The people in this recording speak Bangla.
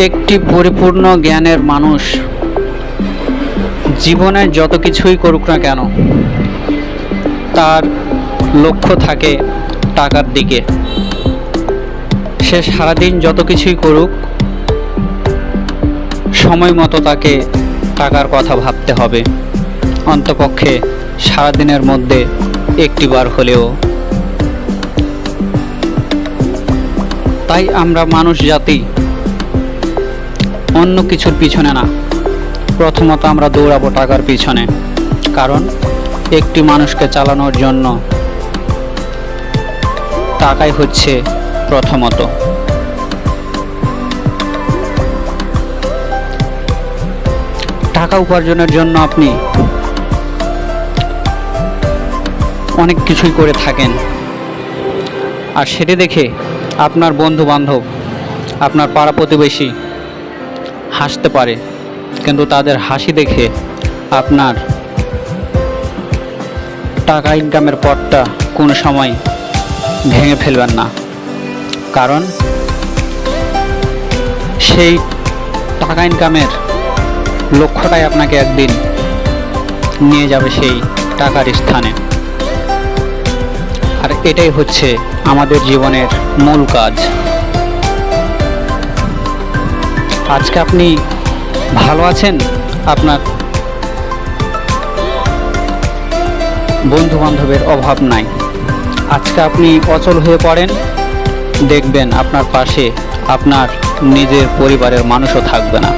একটি পরিপূর্ণ জ্ঞানের মানুষ জীবনে যত কিছুই করুক না কেন, তার লক্ষ্য থাকে টাকার দিকে। সে সারাদিন যত কিছুই করুক, সময় মতো তাকে টাকার কথা ভাবতে হবে, অন্তপক্ষে সারাদিনের মধ্যে একটিবার হলেও। তাই আমরা মানুষ জাতি অন্য কিছুর পিছনে না, প্রথমত আমরা দৌড়াবো টাকার পিছনে। কারণ একটি মানুষকে চালানোর জন্য টাকাই হচ্ছে প্রথমত। টাকা উপার্জনের জন্য আপনি অনেক কিছুই করে থাকেন, আর সেটি দেখে আপনার বন্ধু বান্ধব, আপনার পাড়া প্রতিবেশী হাসতে পারে, কিন্তু তাদের হাসি দেখে আপনার টাকা ইনকামের পথটা কোনো সময় ভেঙে ফেলবেন না। কারণ সেই টাকা ইনকামের লক্ষ্যটাই আপনাকে একদিন নিয়ে যাবে সেই টাকার স্থানে। আর এটাই হচ্ছে আমাদের জীবনের মূল কাজ। আজকে আপনি ভালো আছেন, আপনার বন্ধু বান্ধবের অভাব নাই। আজকে আপনি অচল হয়ে পড়েন, দেখবেন আপনার পাশে আপনার নিজের পরিবারের মানুষও থাকবে না।